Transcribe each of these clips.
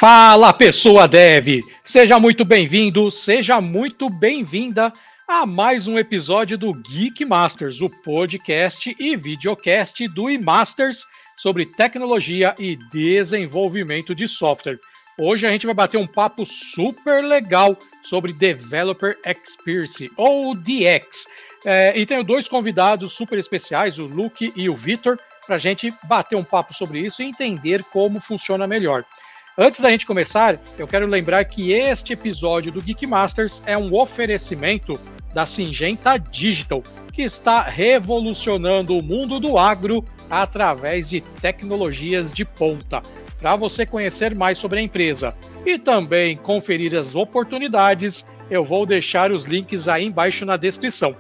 Fala, pessoa dev! Seja muito bem-vindo, seja muito bem-vinda a mais um episódio do Geek Masters, o podcast e videocast do eMasters sobre tecnologia e desenvolvimento de software. Hoje a gente vai bater um papo super legal sobre Developer Experience, ou DX. E tenho dois convidados super especiais, o Luke e o Vitor, para a gente bater um papo sobre isso e entender como funciona melhor. Antes da gente começar, eu quero lembrar que este episódio do Geek Masters é um oferecimento da Syngenta Digital, que está revolucionando o mundo do agro através de tecnologias de ponta. Para você conhecer mais sobre a empresa e também conferir as oportunidades, eu vou deixar os links aí embaixo na descrição.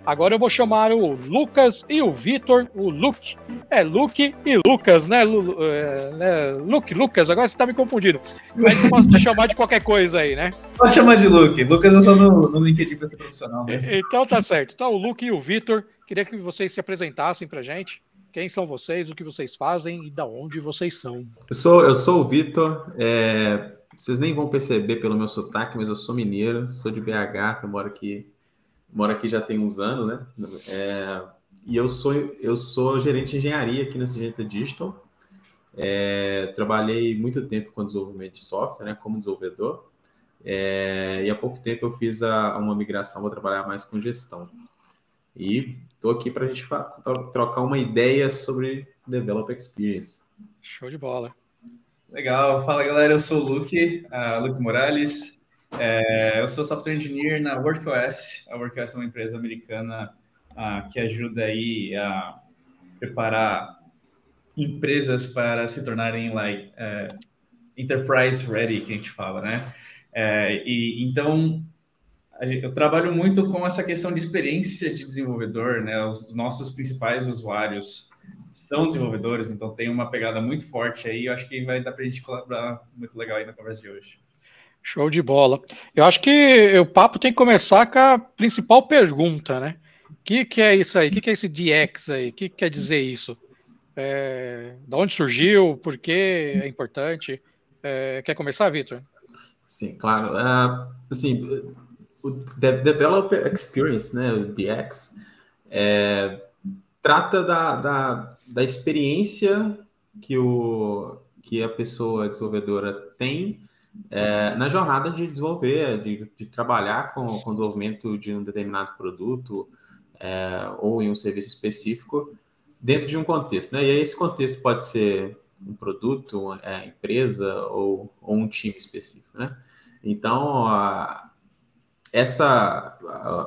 Agora eu vou chamar o Lucas e o Vitor, o Luke. É Luke e Lucas, né? Lucas, agora você tá me confundindo. Mas eu posso te chamar de qualquer coisa aí, né? Pode chamar de Luke. Lucas é só no LinkedIn para ser profissional mesmo. Então tá certo. Então o Luke e o Vitor, queria que vocês se apresentassem pra gente. Quem são vocês, o que vocês fazem e da onde vocês são. Eu sou o Vitor. Vocês nem vão perceber pelo meu sotaque, mas eu sou mineiro, sou de BH, eu moro aqui já tem uns anos, né? E eu sou gerente de engenharia aqui na Syngenta Digital. Trabalhei muito tempo com desenvolvimento de software, né, como desenvolvedor. E há pouco tempo eu fiz uma migração, vou trabalhar mais com gestão. E estou aqui para a gente trocar uma ideia sobre Developer Experience. Show de bola. Legal. Fala, galera. Eu sou o Luke Morales. Eu sou software engineer na WorkOS. A WorkOS é uma empresa americana que ajuda aí a preparar empresas para se tornarem enterprise ready, que a gente fala, né? Então, eu trabalho muito com essa questão de experiência de desenvolvedor, né? Os nossos principais usuários são desenvolvedores, então tem uma pegada muito forte aí. Eu acho que vai dar para a gente colaborar muito legal aí na conversa de hoje. Show de bola. Eu acho que o papo tem que começar com a principal pergunta, né? O que é isso aí? O que é esse DX aí? O que quer dizer isso? Da onde surgiu? Por que é importante? Quer começar, Vitor? Sim, claro. O Developer Experience, né, o DX, trata da experiência que a pessoa desenvolvedora tem na jornada de desenvolver, de trabalhar com o desenvolvimento de um determinado produto ou em um serviço específico dentro de um contexto, né? E aí esse contexto pode ser um produto, empresa ou um time específico, né? Então,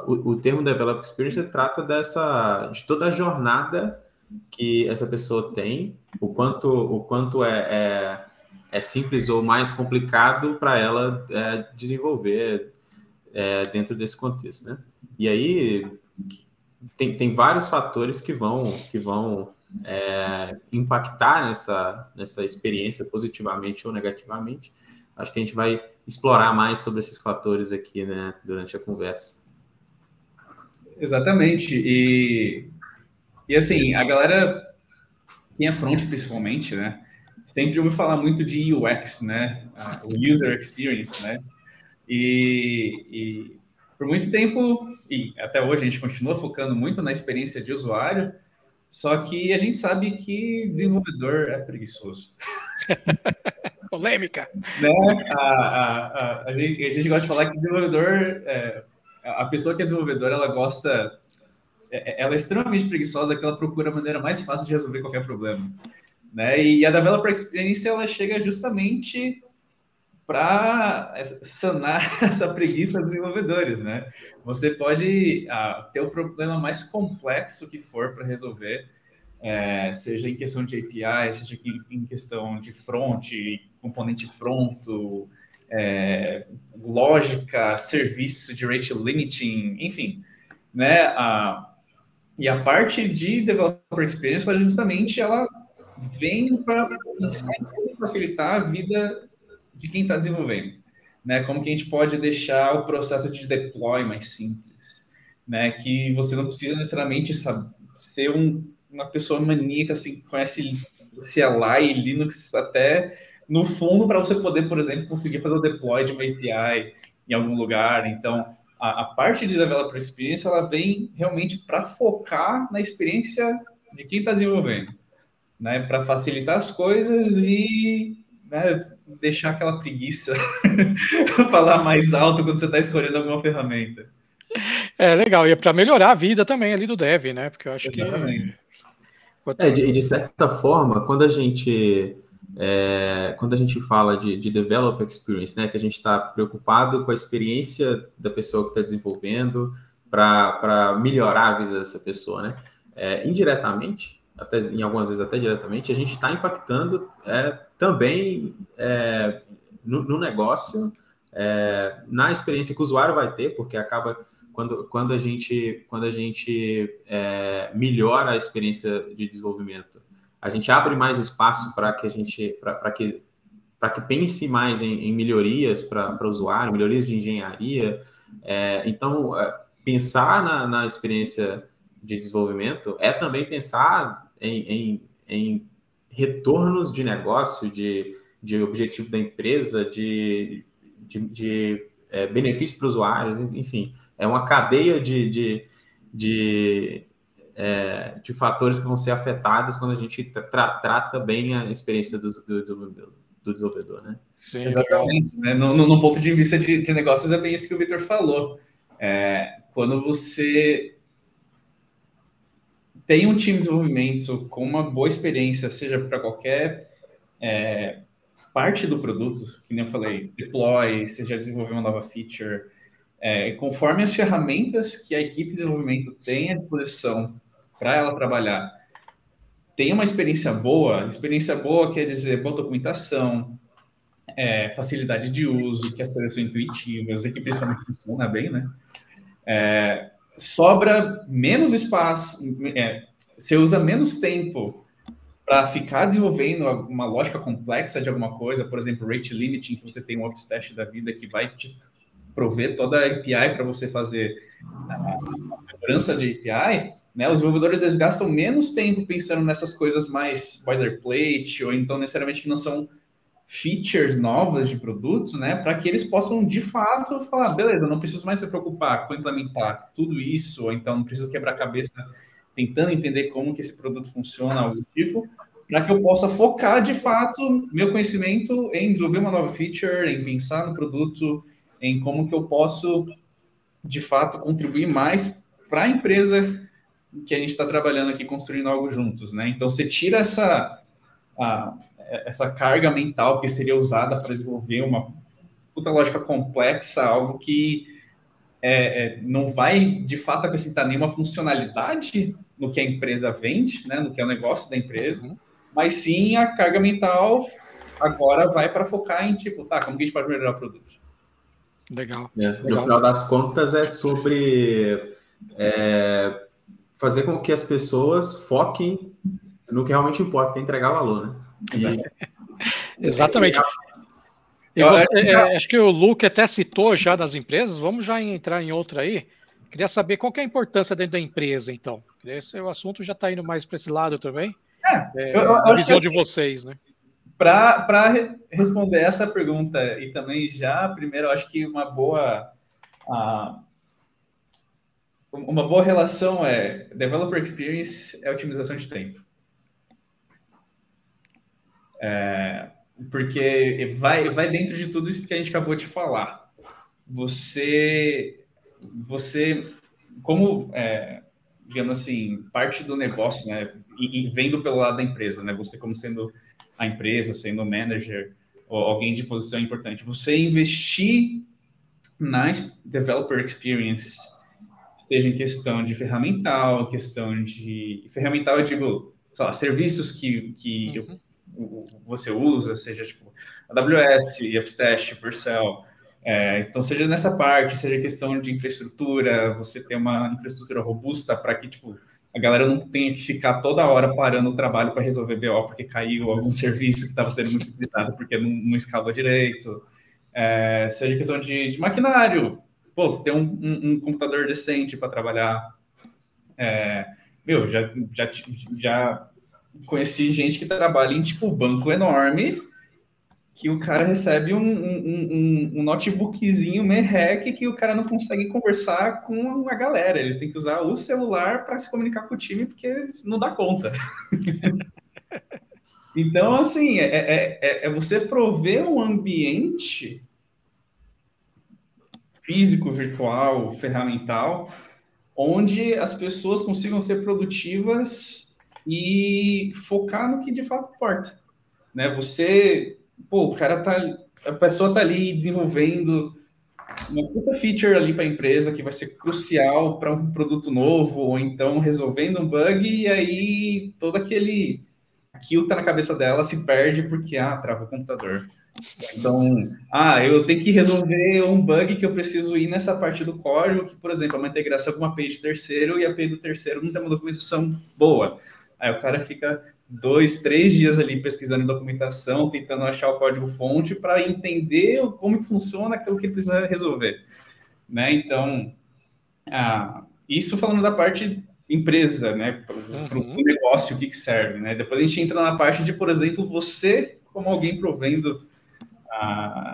o termo Developer Experience trata de toda a jornada que essa pessoa tem, o quanto é simples ou mais complicado para ela desenvolver dentro desse contexto, né? E aí tem vários fatores que vão impactar nessa experiência positivamente ou negativamente. Acho que a gente vai explorar mais sobre esses fatores aqui, né, durante a conversa. Exatamente. E assim, a galera, quem é front principalmente, né, sempre ouve falar muito de UX, né, o User Experience, né, e por muito tempo, e até hoje a gente continua focando muito na experiência de usuário, só que a gente sabe que desenvolvedor é preguiçoso. Polêmica! Né? A gente gosta de falar que desenvolvedor, a pessoa que é desenvolvedora, ela é extremamente preguiçosa, que ela procura a maneira mais fácil de resolver qualquer problema. Né? E a Developer Experience, ela chega justamente para sanar essa preguiça dos desenvolvedores, né? Você pode ter o problema mais complexo que for para resolver, seja em questão de API, seja em questão de front, componente pronto, lógica, serviço de rate limiting, enfim, né? E a parte de Developer Experience, justamente, ela vem para facilitar a vida de quem está desenvolvendo, né? Como que a gente pode deixar o processo de deploy mais simples, né? Que você não precisa necessariamente ser uma pessoa maníaca, assim, que conhece CLI e Linux até no fundo, para você poder, por exemplo, conseguir fazer o deploy de uma API em algum lugar. Então, a parte de Developer Experience, ela vem realmente para focar na experiência de quem está desenvolvendo, né? Para facilitar as coisas e, né, deixar aquela preguiça falar mais alto quando você está escolhendo alguma ferramenta. Legal, e é para melhorar a vida também ali do dev, né? Porque eu acho Exatamente. que... De certa forma, quando a gente fala de developer experience, né, que a gente está preocupado com a experiência da pessoa que está desenvolvendo para melhorar a vida dessa pessoa, né? Indiretamente, até, em algumas vezes até diretamente, a gente está impactando também no negócio, na experiência que o usuário vai ter, porque acaba quando a gente melhora a experiência de desenvolvimento, a gente abre mais espaço para que pense mais em melhorias para o usuário, melhorias de engenharia. Então, pensar na experiência de desenvolvimento é também pensar em retornos de negócio, de objetivo da empresa, de benefício para os usuários, enfim. É uma cadeia de fatores que vão ser afetados quando a gente trata bem a experiência do desenvolvedor, né? Sim, exatamente. Né? No ponto de vista de negócios, é bem isso que o Victor falou. Quando você tem um time de desenvolvimento com uma boa experiência, seja para qualquer parte do produto, que nem eu falei, deploy, seja desenvolver uma nova feature, conforme as ferramentas que a equipe de desenvolvimento tem à disposição para ela trabalhar, tem uma experiência boa quer dizer boa documentação, facilidade de uso, que as coisas são intuitivas, e que principalmente funciona bem, né? Sobra menos espaço, você usa menos tempo para ficar desenvolvendo uma lógica complexa de alguma coisa, por exemplo, rate limiting, que você tem um Office da vida que vai te prover toda a API para você fazer a segurança de API, né? Os desenvolvedores eles gastam menos tempo pensando nessas coisas mais boilerplate, ou então necessariamente que não são features novas de produto, né? Para que eles possam, de fato, falar, beleza, não preciso mais me preocupar com implementar tudo isso, ou então não preciso quebrar a cabeça tentando entender como que esse produto funciona, algo do tipo, para que eu possa focar, de fato, meu conhecimento em desenvolver uma nova feature, em pensar no produto, em como que eu posso, de fato, contribuir mais para a empresa que a gente está trabalhando aqui, construindo algo juntos, né? Então, você tira essa carga mental que seria usada para desenvolver uma puta lógica complexa, algo que não vai, de fato, acrescentar nenhuma funcionalidade no que a empresa vende, né? No que é o negócio da empresa, mas sim a carga mental agora vai para focar em, tipo, tá, como que a gente pode melhorar o produto? Legal. No final das contas, é sobre fazer com que as pessoas foquem no que realmente importa, que é entregar valor, né? Exatamente. E acho que o Luke até citou já das empresas, vamos já entrar em outra aí. Queria saber qual que é a importância dentro da empresa, então. O assunto já está indo mais para esse lado também. A visão de vocês, né? Para responder essa pergunta, e também já, primeiro, eu acho que uma boa relação Developer Experience é otimização de tempo. Porque vai dentro de tudo isso que a gente acabou de falar. Você como, digamos assim, parte do negócio, né, e vendo pelo lado da empresa, né, você como sendo a empresa, sendo o manager, ou alguém de posição importante, você investir na Developer Experience, seja em questão de ferramental, eu digo, sei lá, serviços que você usa, seja tipo AWS, Upstash, Vercel, então seja nessa parte, seja questão de infraestrutura, você ter uma infraestrutura robusta para que tipo a galera não tenha que ficar toda hora parando o trabalho para resolver BO porque caiu algum serviço que estava sendo muito utilizado porque não escalou direito, seja questão de maquinário, pô, ter um computador decente para trabalhar. Já conheci gente que trabalha em tipo banco enorme que o cara recebe um notebookzinho merreque que o cara não consegue conversar com a galera. Ele tem que usar o celular para se comunicar com o time, porque não dá conta. Então, assim, é você prover um ambiente físico, virtual, ferramental, onde as pessoas consigam ser produtivas e focar no que de fato importa, né? A pessoa tá ali desenvolvendo uma puta feature ali para a empresa que vai ser crucial para um produto novo, ou então resolvendo um bug, e aí aquilo tá na cabeça dela se perde porque, trava o computador. Então, eu tenho que resolver um bug que eu preciso ir nessa parte do código, que, por exemplo, é uma integração com uma API de terceiro, e a API do terceiro não tem uma documentação boa. Aí o cara fica 2, 3 dias ali pesquisando documentação, tentando achar o código-fonte para entender como que funciona aquilo que ele precisa resolver, né? Então, isso falando da parte empresa, né? Para o negócio, o que serve, né? Depois a gente entra na parte de, por exemplo, você como alguém provendo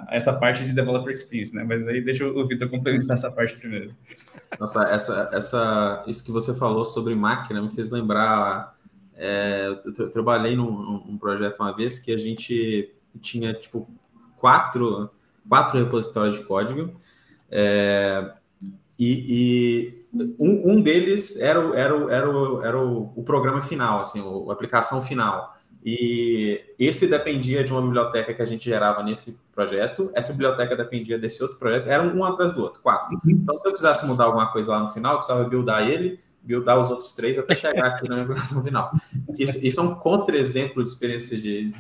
essa parte de developer experience, né? Mas aí deixa o Vitor complementar essa parte primeiro. Nossa, isso que você falou sobre máquina me fez lembrar. Eu trabalhei num projeto uma vez que a gente tinha tipo quatro repositórios de código, e um deles era o programa final, assim, a aplicação final. E esse dependia de uma biblioteca que a gente gerava nesse projeto, essa biblioteca dependia desse outro projeto, era um atrás do outro, 4. Então, se eu precisasse mudar alguma coisa lá no final, eu precisava buildar os outros 3 até chegar aqui na minha aplicação final. Isso é um contra-exemplo de experiência de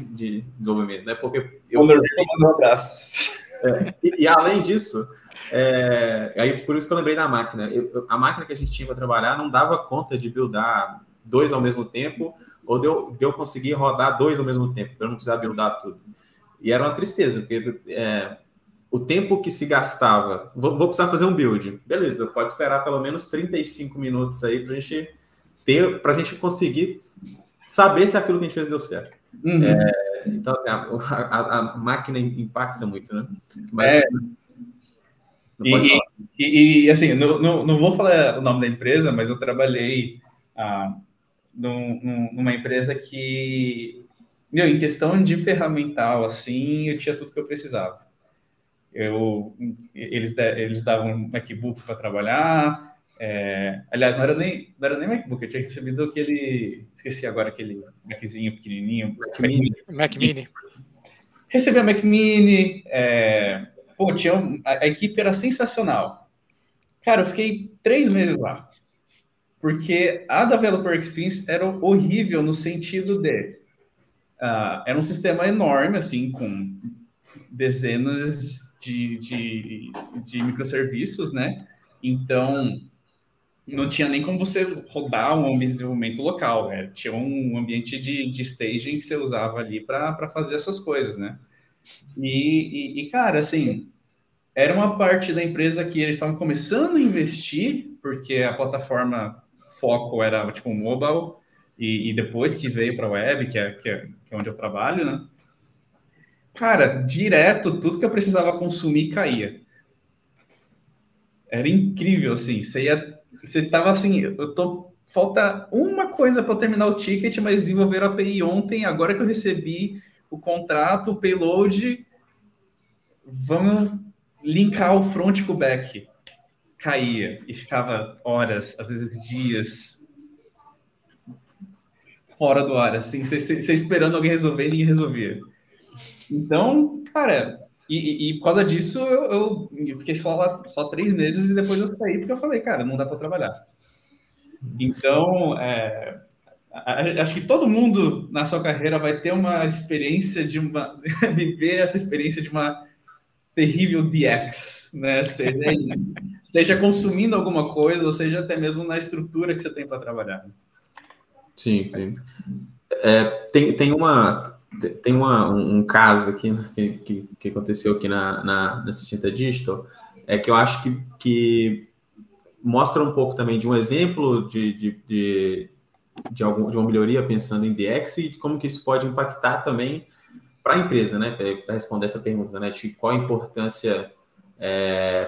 desenvolvimento, né? Porque eu mandou abraços. E além disso, aí por isso que eu lembrei da máquina. A máquina que a gente tinha para trabalhar não dava conta de buildar 2 ao mesmo tempo, ou de eu conseguir rodar 2 ao mesmo tempo, para eu não precisar buildar tudo. E era uma tristeza, porque o tempo que se gastava... Vou precisar fazer um build. Beleza, pode esperar pelo menos 35 minutos aí para a gente conseguir saber se aquilo que a gente fez deu certo. Então, assim, a máquina impacta muito, né? Mas... assim, não vou falar o nome da empresa, mas eu trabalhei numa empresa que, em questão de ferramental, assim, eu tinha tudo que eu precisava. Eles davam um MacBook para trabalhar. Aliás, não era nem MacBook, eu tinha recebido esqueci agora, aquele Maczinho pequenininho. Mac Mini. Recebi a Mac Mini. A equipe era sensacional. Cara, eu fiquei 3 meses lá. Porque a Developer Experience era horrível no sentido de... era um sistema enorme, assim, com dezenas de microserviços, né? Então, não tinha nem como você rodar um ambiente de desenvolvimento local. Tinha um ambiente de staging que você usava ali para fazer essas coisas, né? E, cara, assim, era uma parte da empresa que eles estavam começando a investir, porque a plataforma foco era tipo mobile, e depois que veio para a web, que é onde eu trabalho, né? Cara, direto, tudo que eu precisava consumir caía. Era incrível, assim. Você tava assim, falta uma coisa para eu terminar o ticket, mas desenvolveram a API ontem, agora que eu recebi o contrato, o payload, vamos linkar o front com o back. Caía e ficava horas, às vezes dias, fora do ar, assim, você esperando alguém resolver e ninguém resolvia. Então, cara, e por causa disso, eu fiquei só 3 meses e depois eu saí, porque eu falei, cara, não dá para trabalhar. Então, acho que todo mundo na sua carreira vai ter uma experiência viver essa experiência de uma terrível DX, né? Seja consumindo alguma coisa, ou seja até mesmo na estrutura que você tem para trabalhar. Sim. Tem um caso aqui que aconteceu aqui na Cintiq Digital, que eu acho que mostra um pouco também de um exemplo de uma melhoria pensando em DX e de como que isso pode impactar também para a empresa, né? Para responder essa pergunta, né? De qual a importância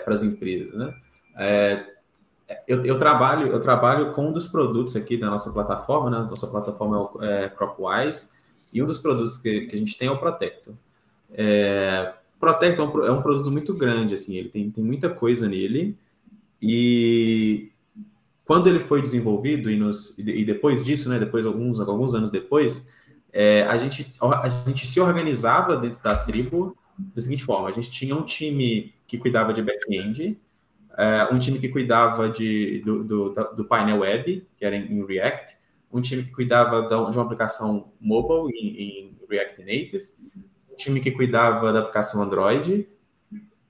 para as empresas, né? Eu trabalho com um dos produtos aqui da nossa plataforma, né? Nossa plataforma é Cropwise, e um dos produtos que a gente tem é o Protector. Protector é um produto muito grande, assim, ele tem muita coisa nele, e quando ele foi desenvolvido e depois disso, né? Depois alguns anos depois, a gente se organizava dentro da tribo da seguinte forma: a gente tinha um time que cuidava de back-end, um time que cuidava do painel web, que era em React, um time que cuidava de uma aplicação mobile em React Native, um time que cuidava da aplicação Android,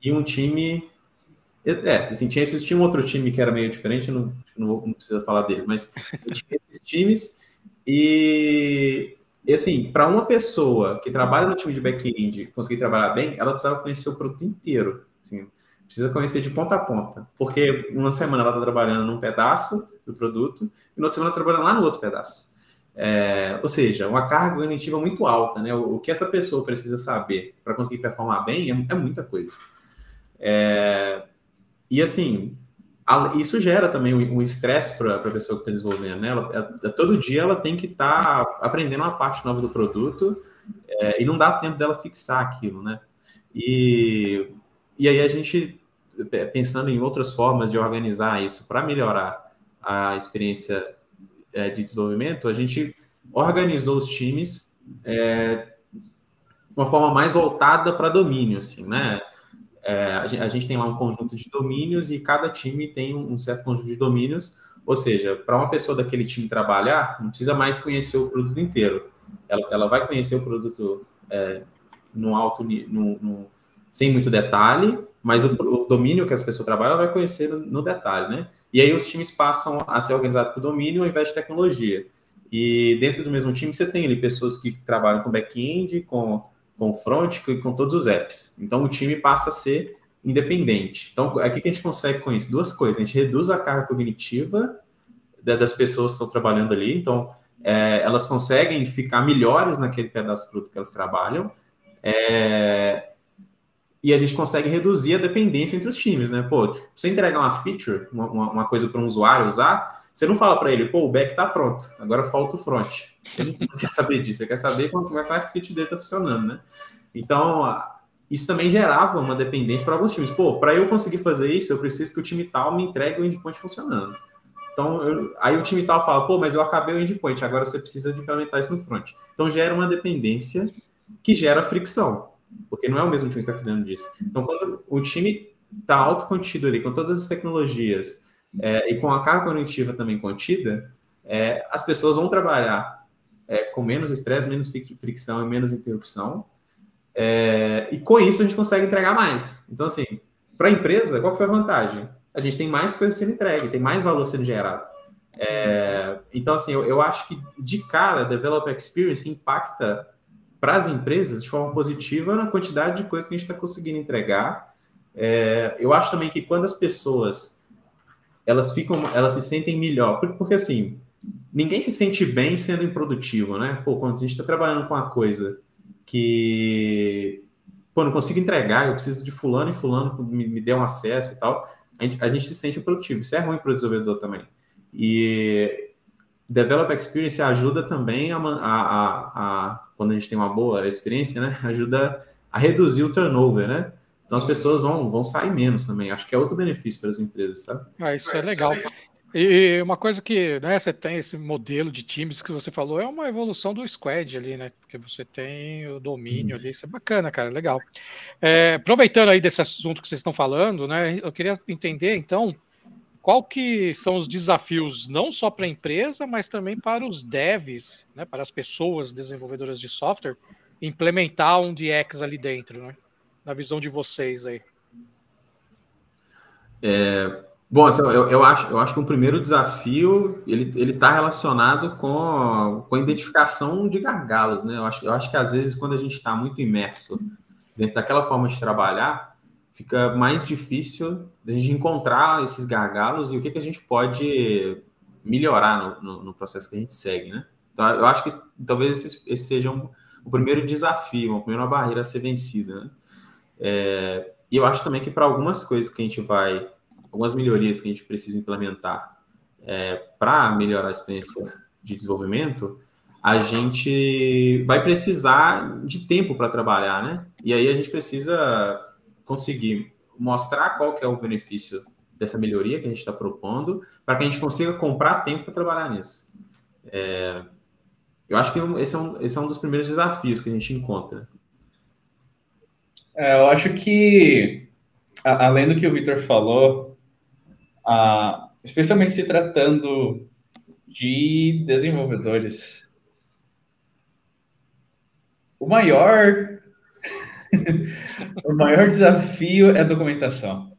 e um time... assim, tinha um outro time que era meio diferente, não precisa falar dele, mas tinha esses times, e assim, para uma pessoa que trabalha no time de back-end conseguir trabalhar bem, ela precisava conhecer o produto inteiro, assim, precisa conhecer de ponta a ponta, porque uma semana ela está trabalhando num pedaço do produto, e na outra semana trabalhando lá no outro pedaço. Ou seja, uma carga cognitiva muito alta, né? O que essa pessoa precisa saber para conseguir performar bem é muita coisa. E assim, isso gera também um estresse para a pessoa que está desenvolvendo, né? Todo dia ela tem que estar aprendendo uma parte nova do produto, e não dá tempo dela fixar aquilo, né? E aí a gente, pensando em outras formas de organizar isso para melhorar a experiência de desenvolvimento, a gente organizou os times de uma forma mais voltada para domínio, assim, né? A gente tem lá um conjunto de domínios e cada time tem um certo conjunto de domínios, ou seja, para uma pessoa daquele time trabalhar, não precisa mais conhecer o produto inteiro. Ela vai conhecer o produto sem muito detalhe, mas o domínio que as pessoas trabalham vai conhecer no detalhe, né? E aí os times passam a ser organizados por domínio ao invés de tecnologia. E dentro do mesmo time você tem ali pessoas que trabalham com back-end, com front e com todos os apps. Então, o time passa a ser independente. Então, o que a gente consegue com isso? Duas coisas. A gente reduz a carga cognitiva das pessoas que estão trabalhando ali. Então, elas conseguem ficar melhores naquele pedaço do produto que elas trabalham. E a gente consegue reduzir a dependência entre os times, né? Pô, você entregar uma feature, uma coisa para um usuário usar, você não fala para ele, pô, o back está pronto, agora falta o front. Ele não quer saber disso, ele quer saber como é que a feature dele está funcionando, né? Então, isso também gerava uma dependência para alguns times. Pô, para eu conseguir fazer isso, eu preciso que o time tal me entregue o endpoint funcionando. Então, aí o time tal fala, pô, mas eu acabei o endpoint, agora você precisa de implementar isso no front. Então, gera uma dependência que gera fricção, porque não é o mesmo time que está cuidando disso. Então, quando o time está autocontido ali, com todas as tecnologias, e com a carga cognitiva também contida, as pessoas vão trabalhar com menos estresse, menos fricção e menos interrupção, e com isso a gente consegue entregar mais. Então, assim, para a empresa, qual que foi a vantagem? A gente tem mais coisas sendo entregue, tem mais valor sendo gerado. Então, assim, eu acho que de cara, a Developer Experience impacta para as empresas de forma positiva na quantidade de coisas que a gente está conseguindo entregar. Eu acho também que quando as pessoas elas se sentem melhor, porque assim, ninguém se sente bem sendo improdutivo, né? Pô, quando a gente está trabalhando com uma coisa que, pô, não consigo entregar, eu preciso de fulano e fulano me dê um acesso e tal, a gente se sente improdutivo. Isso é ruim para o desenvolvedor também. E Developer Experience ajuda também quando a gente tem uma boa experiência, né? Ajuda a reduzir o turnover, né? Então as pessoas vão sair menos também. Acho que é outro benefício para as empresas, sabe? Isso é legal. E uma coisa que, né, você tem esse modelo de times que você falou, é uma evolução do squad ali, né? Porque você tem o domínio ali, isso é bacana, cara, legal. Aproveitando aí desse assunto que vocês estão falando, né? Eu queria entender, então, qual que são os desafios, não só para a empresa, mas também para os devs, né? Para as pessoas desenvolvedoras de software, implementar um DX ali dentro, né? Na visão de vocês aí. Bom, assim, eu acho que o primeiro desafio ele está relacionado com a identificação de gargalos, né? Eu acho que às vezes quando a gente está muito imerso dentro daquela forma de trabalhar, fica mais difícil a gente encontrar esses gargalos e o que a gente pode melhorar no processo que a gente segue, né? Então, eu acho que talvez esse seja o primeiro desafio, a primeira barreira a ser vencida, né? E eu acho também que para algumas coisas que a gente algumas melhorias que a gente precisa implementar para melhorar a experiência de desenvolvimento, a gente vai precisar de tempo para trabalhar, né? E aí a gente precisa conseguir mostrar qual que é o benefício dessa melhoria que a gente está propondo, para que a gente consiga comprar tempo para trabalhar nisso. Eu acho que esse é um dos primeiros desafios que a gente encontra. Eu acho que, além do que o Victor falou, especialmente se tratando de desenvolvedores, o maior desafio é a documentação.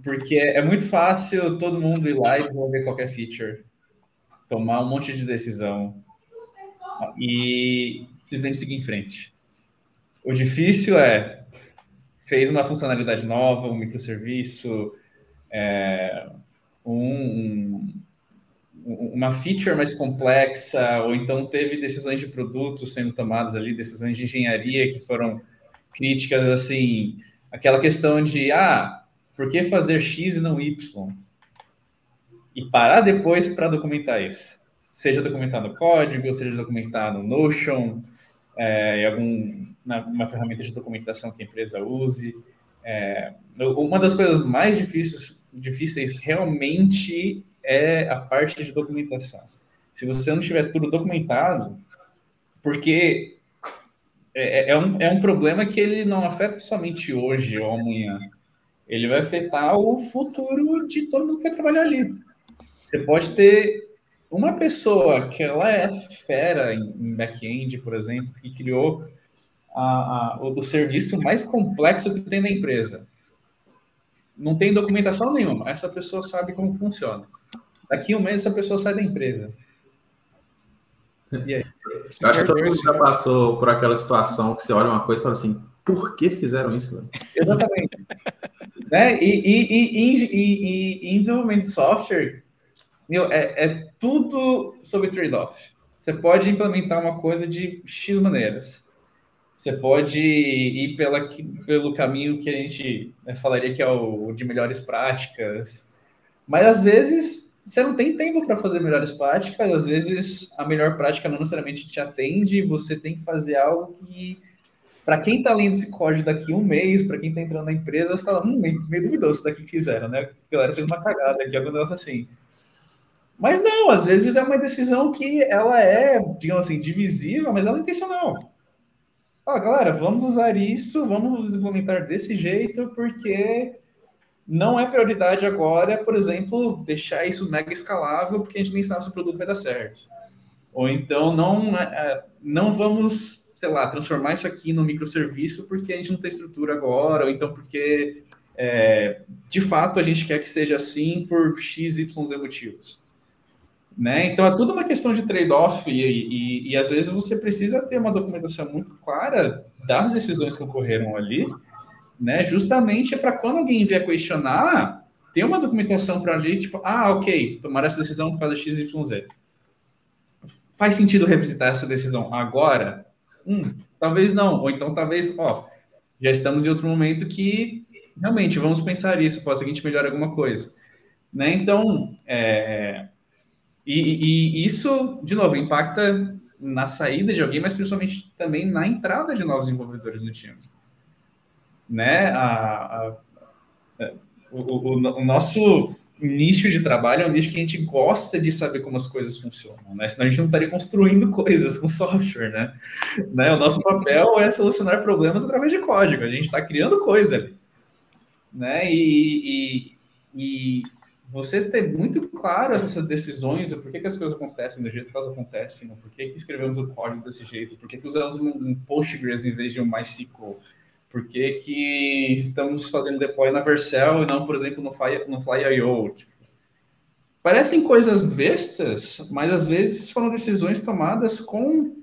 Porque é muito fácil todo mundo ir lá e desenvolver qualquer feature, tomar um monte de decisão e simplesmente seguir em frente. O difícil fez uma funcionalidade nova, um microserviço, uma feature mais complexa, ou então teve decisões de produto sendo tomadas ali, decisões de engenharia que foram críticas, assim, aquela questão de, por que fazer X e não Y? E parar depois para documentar isso. Seja documentar no código, seja documentar no Notion, uma ferramenta de documentação que a empresa use. Uma das coisas mais difíceis realmente é a parte de documentação. Se você não tiver tudo documentado, porque é um problema que ele não afeta somente hoje ou amanhã. Ele vai afetar o futuro de todo mundo que vai trabalhar ali. Você pode ter uma pessoa que ela é fera em back-end, por exemplo, que criou o serviço mais complexo que tem na empresa. Não tem documentação nenhuma. Essa pessoa sabe como funciona. Daqui a um mês, essa pessoa sai da empresa. E aí? Eu acho que todo mundo já passou por aquela situação que você olha uma coisa e fala assim, por que fizeram isso? Né? Exatamente. Né? E em desenvolvimento de software, é tudo sobre trade-off. Você pode implementar uma coisa de X maneiras. Você pode ir pelo caminho que a gente falaria que é o de melhores práticas. Mas, às vezes, você não tem tempo para fazer melhores práticas. Às vezes, a melhor prática não necessariamente te atende. Você tem que fazer algo que, para quem está lendo esse código daqui a um mês, para quem está entrando na empresa, você fala, meio duvidoso isso daqui que fizeram, né? A galera fez uma cagada aqui, algum negócio assim. Mas não, às vezes é uma decisão que ela é, digamos assim, divisível, mas ela é intencional. Galera, vamos usar isso, vamos implementar desse jeito, porque não é prioridade agora, por exemplo, deixar isso mega escalável, porque a gente nem sabe se o produto vai dar certo. Ou então não vamos, sei lá, transformar isso aqui no microserviço porque a gente não tem estrutura agora, ou então porque, de fato, a gente quer que seja assim por X, Y, Z motivos. Né? Então, é tudo uma questão de trade-off e às vezes você precisa ter uma documentação muito clara das decisões que ocorreram ali, né? Justamente para quando alguém vier questionar, ter uma documentação para ali, tipo, ok, tomar essa decisão por causa de X, Y, Z. Faz sentido revisitar essa decisão agora? Talvez não, ou então talvez, já estamos em outro momento que realmente vamos pensar isso, pode ser que a gente melhore alguma coisa. Né? Então, E isso, de novo, impacta na saída de alguém, mas principalmente também na entrada de novos desenvolvedores no time. Né? O nosso nicho de trabalho é um nicho que a gente gosta de saber como as coisas funcionam, né? Senão a gente não estaria construindo coisas com software, né? O nosso papel é solucionar problemas através de código, a gente está criando coisa ali. Né? E você ter muito claro essas decisões, o porquê que as coisas acontecem do jeito que elas acontecem, o porquê que escrevemos o código desse jeito, o porquê que usamos um Postgres em vez de um MySQL, por que estamos fazendo deploy na Vercel e não, por exemplo, no Fly.io. Parecem coisas bestas, mas às vezes foram decisões tomadas com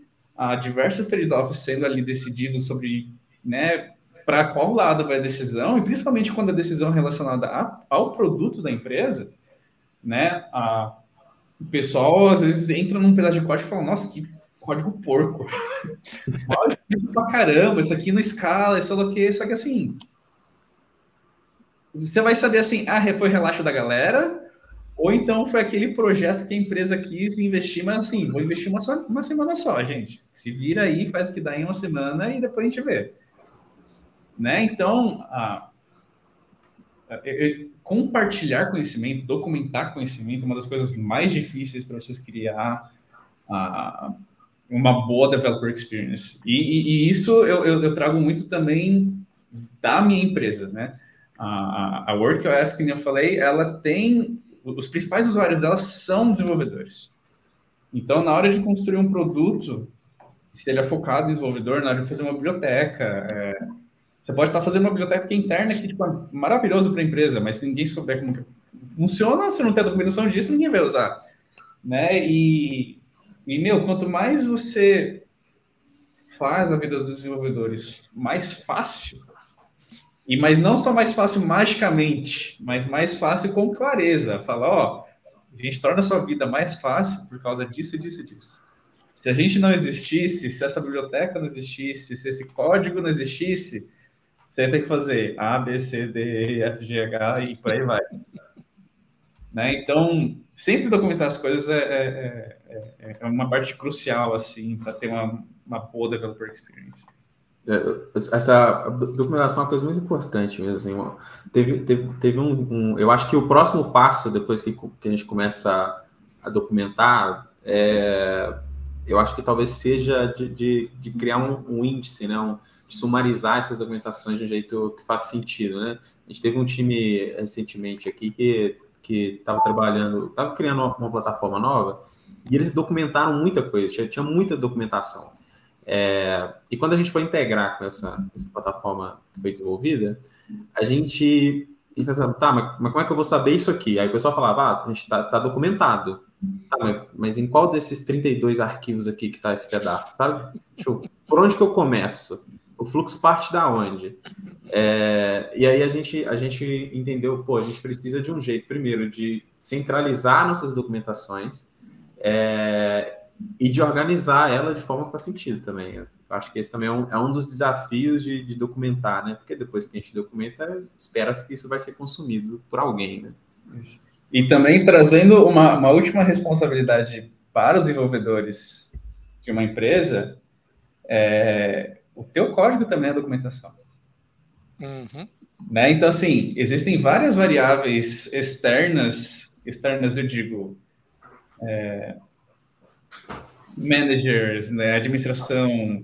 diversos trade-offs sendo ali decididos sobre, né, para qual lado vai a decisão, e principalmente quando a decisão é relacionada ao produto da empresa, né, o pessoal às vezes entra num pedaço de código e fala, nossa, que código porco. Olha, isso pra caramba, isso aqui não escala, isso é o que, só que assim, você vai saber assim, foi relaxo da galera, ou então foi aquele projeto que a empresa quis investir, mas assim, vou investir uma semana só, gente. Se vira aí, faz o que dá em uma semana e depois a gente vê. Né? Então, compartilhar conhecimento, documentar conhecimento, é uma das coisas mais difíceis para vocês criar uma boa developer experience. E isso eu trago muito também da minha empresa, né? A WorkOS, que eu falei, ela tem... Os principais usuários dela são desenvolvedores. Então, na hora de construir um produto, se ele é focado em desenvolvedor, na hora de fazer uma biblioteca... Você pode estar fazendo uma biblioteca que é interna, que tipo, é maravilhoso para a empresa, mas se ninguém souber como funciona, se não tem a documentação disso, ninguém vai usar. Né? Meu, quanto mais você faz a vida dos desenvolvedores mais fácil, mas não só mais fácil magicamente, mas mais fácil com clareza. Fala, a gente torna a sua vida mais fácil por causa disso, disso e disso. Se a gente não existisse, se essa biblioteca não existisse, se esse código não existisse, você vai ter que fazer A, B, C, D, E, F, G, H e por aí vai. Né? Então, sempre documentar as coisas é uma parte crucial, assim, para ter uma boa developer experience. Essa documentação é uma coisa muito importante mesmo. Assim, teve eu acho que o próximo passo, depois que a gente começa a documentar, eu acho que talvez seja de criar um índice, né? De sumarizar essas documentações de um jeito que faça sentido, né? A gente teve um time recentemente aqui que estava criando uma plataforma nova e eles documentaram muita coisa, tinha muita documentação. E quando a gente foi integrar com essa plataforma que foi desenvolvida, a gente pensava, mas como é que eu vou saber isso aqui? Aí o pessoal falava, a gente tá documentado. Tá, mas em qual desses 32 arquivos aqui que está esse pedaço, sabe? Por onde que eu começo? O fluxo parte da onde? E aí a gente entendeu, a gente precisa de um jeito, primeiro, de centralizar nossas documentações e de organizar ela de forma que faz sentido também. Eu acho que esse também é um dos desafios de documentar, né? Porque depois que a gente documenta, espera-se que isso vai ser consumido por alguém, né? Isso. E também trazendo uma última responsabilidade para os desenvolvedores de uma empresa, o teu código também é documentação. Uhum. Né? Então, assim, existem várias variáveis externas eu digo, managers, né, administração,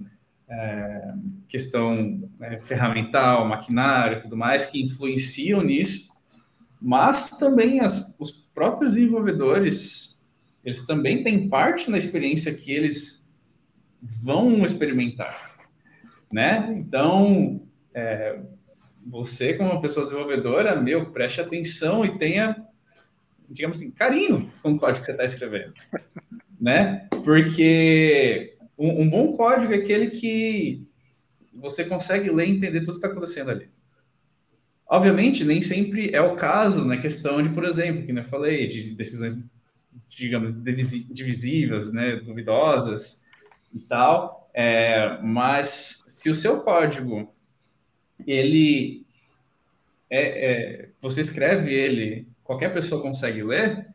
questão ferramental, maquinário e tudo mais, que influenciam nisso, mas também os próprios desenvolvedores, eles também têm parte na experiência que eles vão experimentar, né? Então, você como uma pessoa desenvolvedora, preste atenção e tenha, digamos assim, carinho com o código que você está escrevendo, né? Porque um bom código é aquele que você consegue ler e entender tudo que está acontecendo ali. Obviamente, nem sempre é o caso na questão de, por exemplo, que eu falei, de decisões, digamos, divisivas, né, duvidosas e tal, mas se o seu código, ele você escreve ele, qualquer pessoa consegue ler,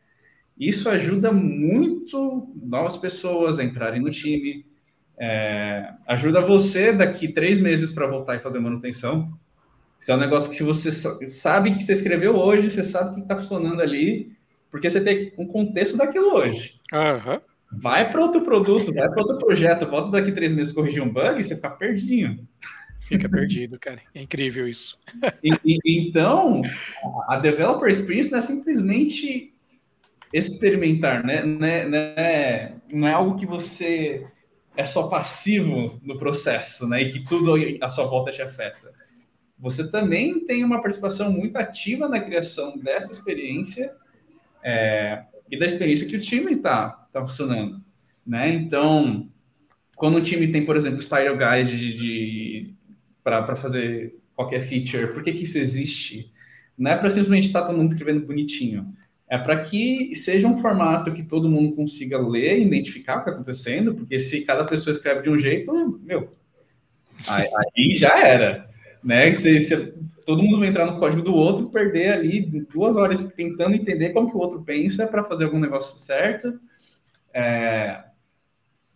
isso ajuda muito novas pessoas a entrarem no time, ajuda você daqui 3 meses para voltar e fazer manutenção. Isso é um negócio que você sabe que você escreveu hoje, você sabe que está funcionando ali, porque você tem um contexto daquilo hoje. Uhum. Vai para outro produto, vai para outro projeto, volta daqui 3 meses corrigir um bug, você fica perdidinho. Fica perdido, cara. É incrível isso. Então, a developer experience não é simplesmente experimentar, né? Não é algo que você é só passivo no processo, né? E que tudo à sua volta te afeta. Você também tem uma participação muito ativa na criação dessa experiência e da experiência que o time está funcionando, né? Então, quando o time tem, por exemplo, style guide para fazer qualquer feature, por que isso existe? Não é para simplesmente estar todo mundo escrevendo bonitinho. É para que seja um formato que todo mundo consiga ler e identificar o que está acontecendo, porque se cada pessoa escreve de um jeito, meu, aí já era, né? Todo mundo vai entrar no código do outro, perder ali 2 horas tentando entender como que o outro pensa para fazer algum negócio certo.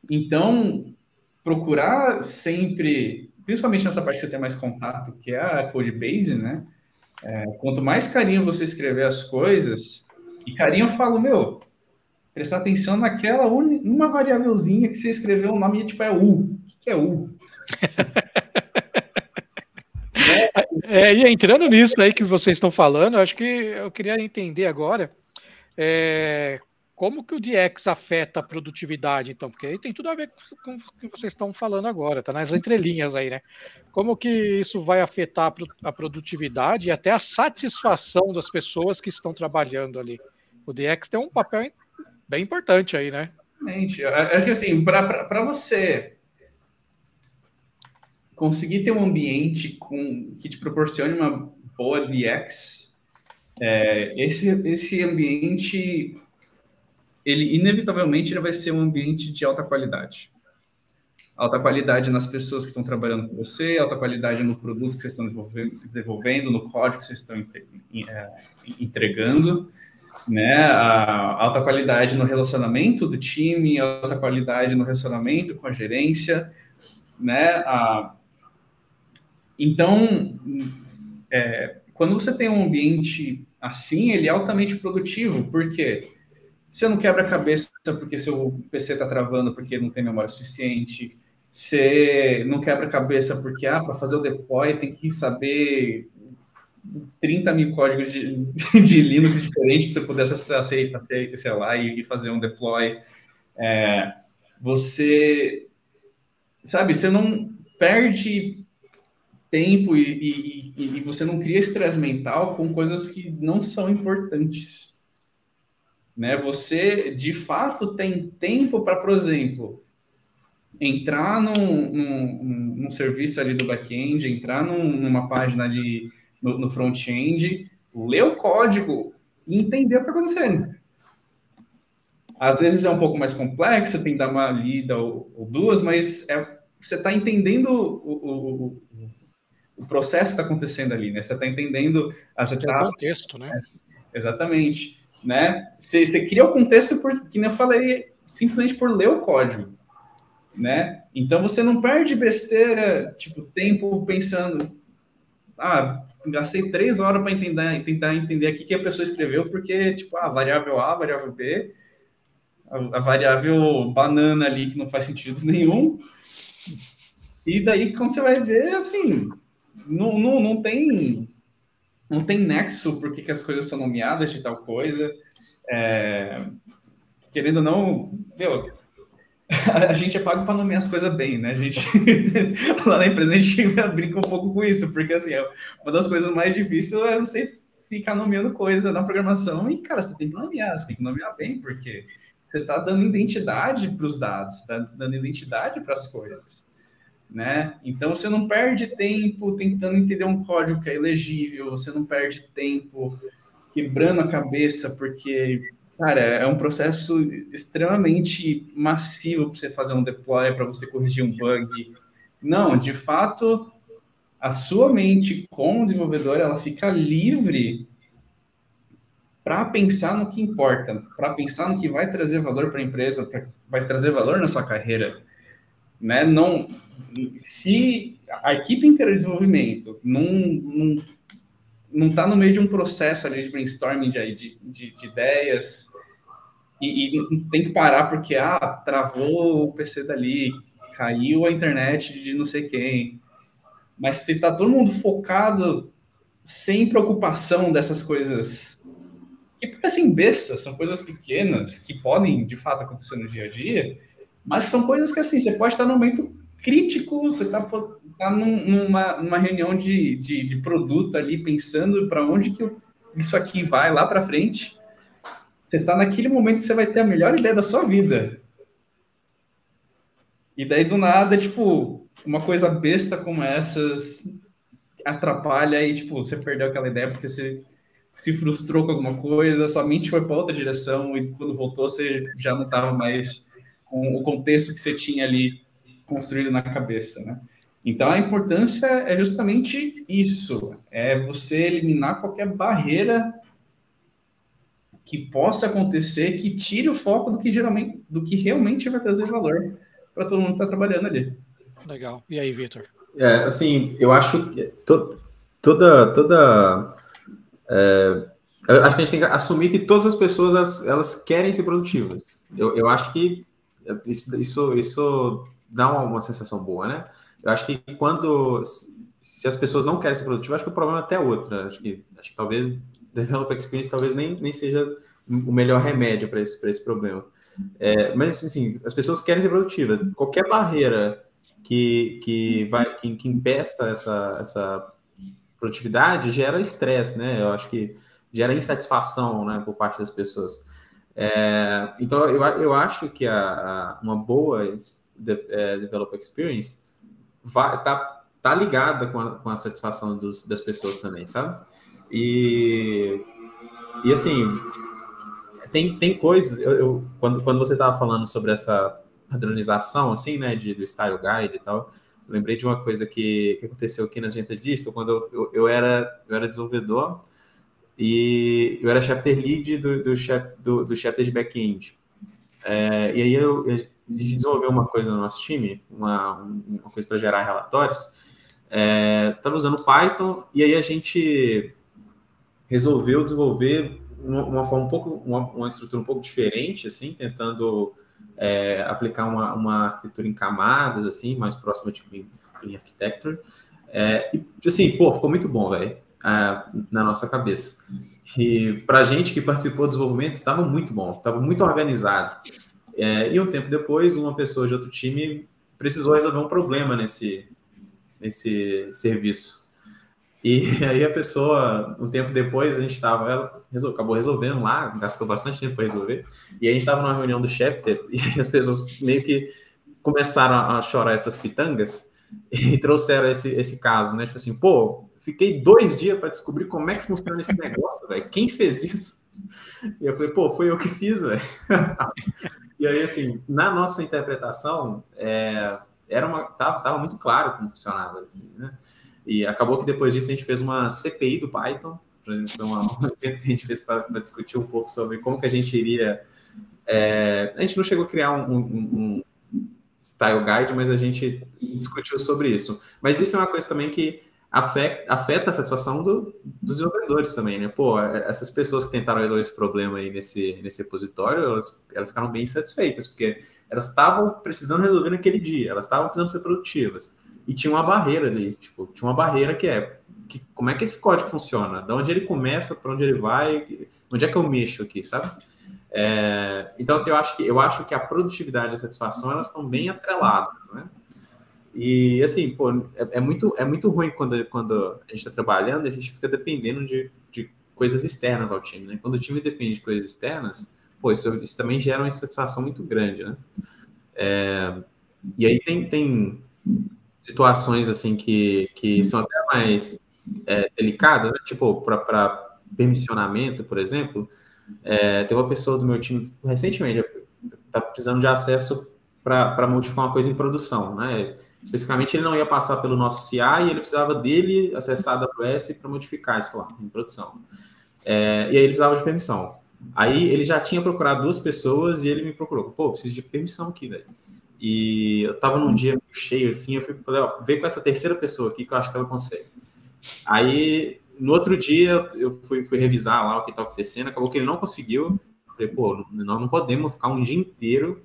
Então, procurar sempre, principalmente nessa parte que você tem mais contato, que é a Codebase, né? Quanto mais carinho você escrever as coisas, e carinho eu falo, meu, prestar atenção naquela uma variávelzinha que você escreveu, o nome tipo é U. O que é U? E entrando nisso aí que vocês estão falando, acho que eu queria entender agora como que o DX afeta a produtividade, então, porque aí tem tudo a ver com o que vocês estão falando agora, tá nas entrelinhas aí, né? Como que isso vai afetar a produtividade e até a satisfação das pessoas que estão trabalhando ali? O DX tem um papel bem importante aí, né? Gente, acho que assim, para você conseguir ter um ambiente que te proporcione uma boa DX, esse ambiente, ele inevitavelmente ele vai ser um ambiente de alta qualidade. Alta qualidade nas pessoas que estão trabalhando com você, alta qualidade no produto que vocês estão desenvolvendo, no código que vocês estão entregando, né? A alta qualidade no relacionamento do time, alta qualidade no relacionamento com a gerência, né? Então, quando você tem um ambiente assim, ele é altamente produtivo, porque você não quebra a cabeça porque seu PC está travando porque não tem memória suficiente, você não quebra a cabeça porque, para fazer o deploy tem que saber 30 mil códigos de Linux diferentes para você poder acessar, sei lá, e fazer um deploy. Você não perde tempo e você não cria estresse mental com coisas que não são importantes. Né? Você, de fato, tem tempo para, por exemplo, entrar num serviço ali do back-end, entrar numa página ali no front-end, ler o código e entender o que está acontecendo. Às vezes é um pouco mais complexo, tem que dar uma lida ou duas, mas você está entendendo o processo que está acontecendo ali, né? Você está entendendo as etapas. O contexto, né? Exatamente. Né? Você cria o contexto, que nem eu falei, simplesmente por ler o código. Né? Então você não perde besteira, tipo, tempo pensando, gastei 3 horas para tentar entender aqui que a pessoa escreveu, porque, tipo, variável A, variável B, a variável banana ali que não faz sentido nenhum. E daí, quando você vai ver, assim, não tem nexo por que as coisas são nomeadas de tal coisa. Querendo ou não, a gente é pago para nomear as coisas bem, né? A gente, lá na empresa, a gente brinca um pouco com isso, porque, assim, uma das coisas mais difíceis é você ficar nomeando coisa na programação e, cara, você tem que nomear bem, porque você está dando identidade para os dados, está dando identidade para as coisas, né? Então, você não perde tempo tentando entender um código que é ilegível, você não perde tempo quebrando a cabeça, porque, cara, é um processo extremamente massivo para você fazer um deploy, para você corrigir um bug. Não, de fato, a sua mente, como desenvolvedor, ela fica livre para pensar no que importa, para pensar no que vai trazer valor para a empresa, vai trazer valor na sua carreira. Né? Não, se a equipe inteira de desenvolvimento não está no meio de um processo ali de brainstorming de ideias e tem que parar porque travou o PC dali, caiu a internet de não sei quem. Mas se está todo mundo focado, sem preocupação dessas coisas que parecem bestas, são coisas pequenas que podem de fato acontecer no dia a dia, mas são coisas que assim, você pode estar num momento crítico, você está numa reunião de produto ali, pensando para onde que isso aqui vai lá para frente. Você está naquele momento que você vai ter a melhor ideia da sua vida. E daí, do nada, tipo, uma coisa besta como essas atrapalha e, tipo, você perdeu aquela ideia porque você se frustrou com alguma coisa, sua mente foi para outra direção e quando voltou você já não estava mais com o contexto que você tinha ali construído na cabeça, né? Então a importância é justamente isso, é você eliminar qualquer barreira que possa acontecer que tire o foco do que realmente vai trazer valor para todo mundo que está trabalhando ali. Legal. E aí, Vitor? Assim, eu acho que toda eu acho que a gente tem que assumir que todas as pessoas elas querem ser produtivas. Eu acho que isso dá uma sensação boa, né? Eu acho que se as pessoas não querem ser produtivas, acho que o problema é até outra. Acho que talvez Developer Experience talvez nem seja o melhor remédio para esse problema. Mas assim, as pessoas querem ser produtivas. Qualquer barreira que impeça essa produtividade gera estresse, né? Eu acho que gera insatisfação, né, por parte das pessoas. Então, eu acho que uma boa Developer Experience tá ligada com a satisfação das pessoas também, sabe? E assim, tem coisas... Quando você estava falando sobre essa padronização, assim, né, do Style Guide e tal, eu lembrei de uma coisa que aconteceu aqui na Agenda Digital, quando eu era desenvolvedor e eu era chapter lead do chapter de back-end. E aí a gente desenvolveu uma coisa no nosso time, uma coisa para gerar relatórios. Estava usando Python e aí a gente resolveu desenvolver uma forma uma estrutura um pouco diferente, assim, tentando aplicar uma arquitetura em camadas, assim, mais próxima de Clean Architecture. E assim, ficou muito bom, velho, na nossa cabeça. E pra gente que participou do desenvolvimento, estava muito bom, estava muito organizado. E um tempo depois, uma pessoa de outro time precisou resolver um problema nesse serviço. E aí a pessoa, um tempo depois, ela acabou resolvendo lá, gastou bastante tempo para resolver, e a gente estava numa reunião do chapter, e as pessoas meio que começaram a chorar essas pitangas, e trouxeram esse caso, né? Tipo assim, fiquei 2 dias para descobrir como é que funciona esse negócio, velho. Quem fez isso? E eu falei, foi eu que fiz, velho. E aí, assim, na nossa interpretação, tava muito claro como funcionava, assim, né? E acabou que depois disso a gente fez uma CPI do Python, a gente fez para discutir um pouco sobre como que a gente iria... a gente não chegou a criar um Style Guide, mas a gente discutiu sobre isso. Mas isso é uma coisa também que afeta a satisfação dos desenvolvedores também, né? Essas pessoas que tentaram resolver esse problema aí nesse repositório, elas ficaram bem satisfeitas, porque elas estavam precisando resolver naquele dia, elas estavam precisando ser produtivas. E tinha uma barreira ali, tinha uma barreira que como é que esse código funciona? De onde ele começa, para onde ele vai, onde é que eu mexo aqui, sabe? Então, assim, eu acho que a produtividade e a satisfação, elas estão bem atreladas, né? E, assim, é muito ruim quando a gente está trabalhando, a gente fica dependendo de coisas externas ao time, né? Quando o time depende de coisas externas, isso também gera uma insatisfação muito grande, né? E aí tem situações, assim, que são até mais delicadas, né? Tipo, para permissionamento, por exemplo, tem uma pessoa do meu time, recentemente, está precisando de acesso para modificar uma coisa em produção, né? Especificamente, ele não ia passar pelo nosso CI e ele precisava dele acessar a AWS para modificar isso lá, em produção. E aí ele precisava de permissão. Aí ele já tinha procurado 2 pessoas e ele me procurou. Preciso de permissão aqui, velho. E eu tava num dia meio cheio, assim, eu falei, vê com essa terceira pessoa aqui que eu acho que ela consegue. Aí, no outro dia, eu fui revisar lá o que estava acontecendo, acabou que ele não conseguiu. Eu falei, nós não podemos ficar um dia inteiro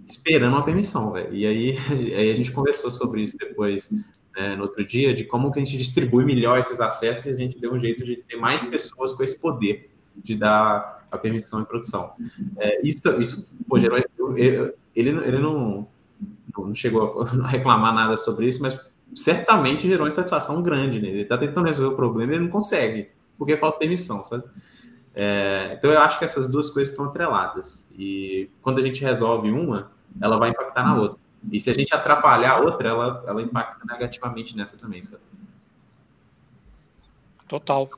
esperando uma permissão, velho. E aí a gente conversou sobre isso depois, né, no outro dia, de como que a gente distribui melhor esses acessos e a gente deu um jeito de ter mais pessoas com esse poder de dar a permissão em produção. Ele não chegou a reclamar nada sobre isso, mas certamente gerou uma insatisfação grande nele. Ele está tentando resolver o problema e ele não consegue, porque falta permissão, sabe? Então eu acho que essas 2 coisas estão atreladas. E quando a gente resolve uma, ela vai impactar na outra. E se a gente atrapalhar a outra, ela impacta negativamente nessa também, sabe? Total.